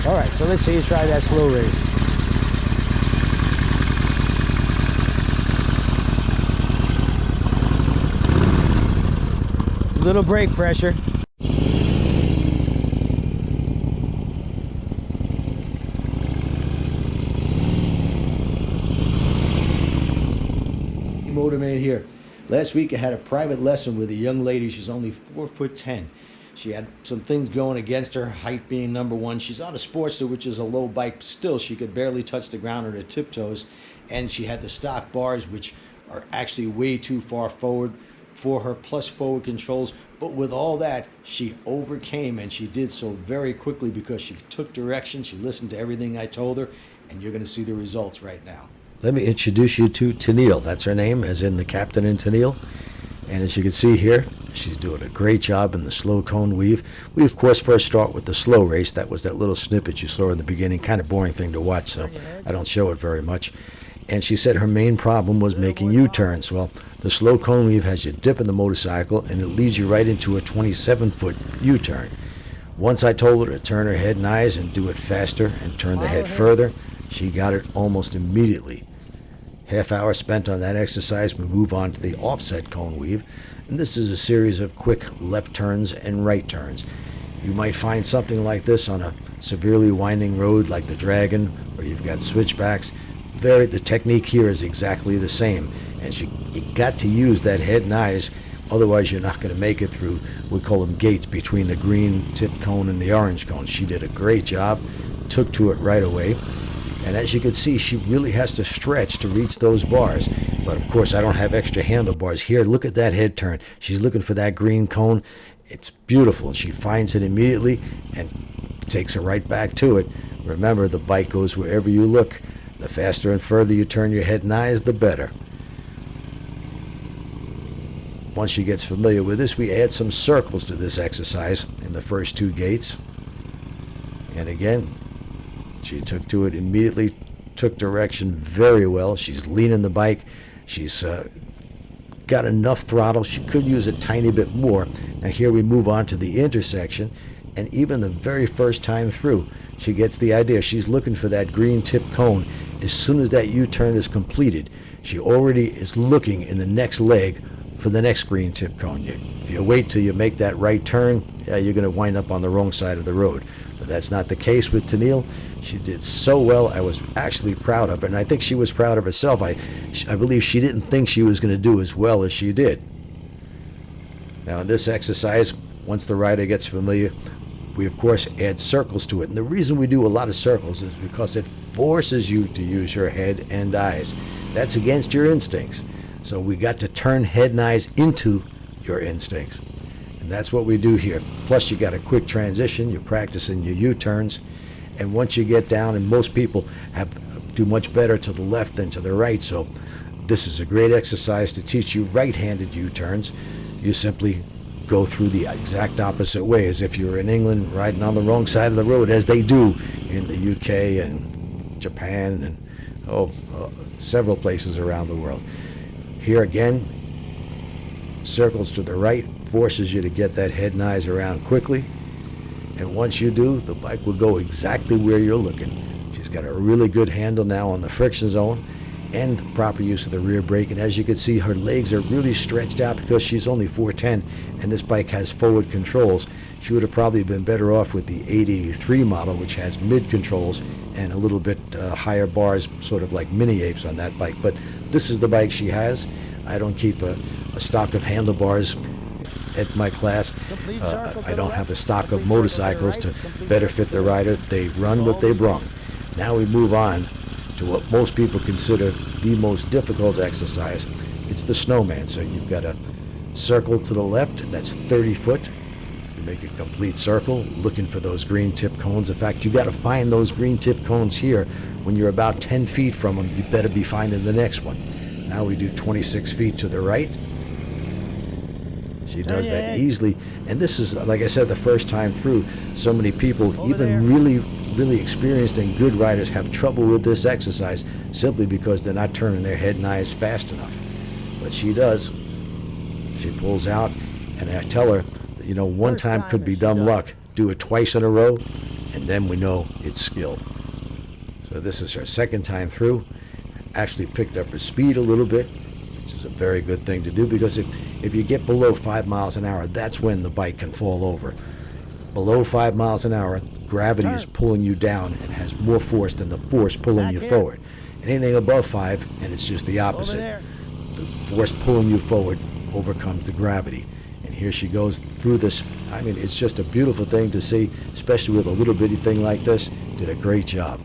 All right, so let's see you try that slow race. Little brake pressure. Motorman here. Last week I had a private lesson with a young lady. She's only 4'10". She had some things going against her, height being number one. She's on a Sportster, which is a low bike. Still, she could barely touch the ground on her tiptoes. And she had the stock bars, which are actually way too far forward for her, plus forward controls. But with all that, she overcame, and she did so very quickly because she took direction. She listened to everything I told her, and you're going to see the results right now. Let me introduce you to Tennille. That's her name, as in the captain in Tennille. And as you can see here, she's doing a great job in the slow cone weave. We, of course, first start with the slow race. That was that little snippet you saw in the beginning. Kind of boring thing to watch, so I don't show it very much. And she said her main problem was making U-turns. Well, the slow cone weave has you dip in the motorcycle, and it leads you right into a 27-foot U-turn. Once I told her to turn her head and eyes and do it faster and turn the head further, she got it almost immediately. Half hour spent on that exercise, we move on to the offset cone weave, and this is a series of quick left turns and right turns. You might find something like this on a severely winding road like the Dragon, where you've got switchbacks. The technique here is exactly the same, and you got to use that head and eyes, otherwise you're not going to make it through, we call them gates, between the green tip cone and the orange cone. She did a great job, took to it right away. And as you can see, she really has to stretch to reach those bars. But of course, I don't have extra handlebars here. Look at that head turn. She's looking for that green cone. It's beautiful. She finds it immediately and takes her right back to it. Remember, the bike goes wherever you look. The faster and further you turn your head and eyes, the better. Once she gets familiar with this, we add some circles to this exercise in the first two gates. And again, she took to it immediately, took direction very well. She's leaning the bike. She's got enough throttle. She could use a tiny bit more. Now here we move on to the intersection, and even the very first time through, she gets the idea. She's looking for that green tip cone. As soon as that U-turn is completed, she already is looking in the next leg for the next green tip cone. If you wait till you make that right turn, yeah, you're going to wind up on the wrong side of the road. But that's not the case with Tennille. She did so well. I was actually proud of her, and I think she was proud of herself. I believe she didn't think she was going to do as well as she did. Now in this exercise, once the rider gets familiar, we of course add circles to it. And the reason we do a lot of circles is because it forces you to use your head and eyes. That's against your instincts. So we got to turn head and eyes into your instincts. And that's what we do here. Plus you got a quick transition, you're practicing your U-turns, and once you get down, and most people do much better to the left than to the right, so this is a great exercise to teach you right-handed U-turns. You simply go through the exact opposite way, as if you were in England riding on the wrong side of the road, as they do in the UK and Japan and several places around the world. Here again, circles to the right, forces you to get that head and eyes around quickly, and once you do, the bike will go exactly where you're looking. She's got a really good handle now on the friction zone and proper use of the rear brake, and as you can see, her legs are really stretched out because she's only 4'10", and this bike has forward controls. She would have probably been better off with the 883 model, which has mid controls and a little bit higher bars, sort of like mini apes on that bike. But this is the bike she has. I don't keep a stock of handlebars at my class. I don't have a stock of motorcycles to better fit the rider. They run what they brung. Now we move on to what most people consider the most difficult exercise. It's the snowman. So you've got a circle to the left, and that's 30 foot. You make a complete circle, looking for those green tip cones. In fact, you got to find those green tip cones here. When you're about 10 feet from them, you better be finding the next one. Now we do 26 feet to the right. She does that easily, and this is, like I said, the first time through. So many people, even really experienced and good riders, have trouble with this exercise simply because they're not turning their head and eyes fast enough. But she does. She pulls out, and I tell her that, one time could be dumb luck. Do it twice in a row, and then we know it's skill. So this is her second time through. Actually picked up her speed a little bit, which is a very good thing to do, because if you get below 5 miles an hour, that's when the bike can fall over. Below 5 miles an hour, gravity is pulling you down and has more force than the force pulling you forward. Anything above 5, and it's just the opposite. The force pulling you forward overcomes the gravity. And here she goes through this. I mean, it's just a beautiful thing to see, especially with a little bitty thing like this. Did a great job.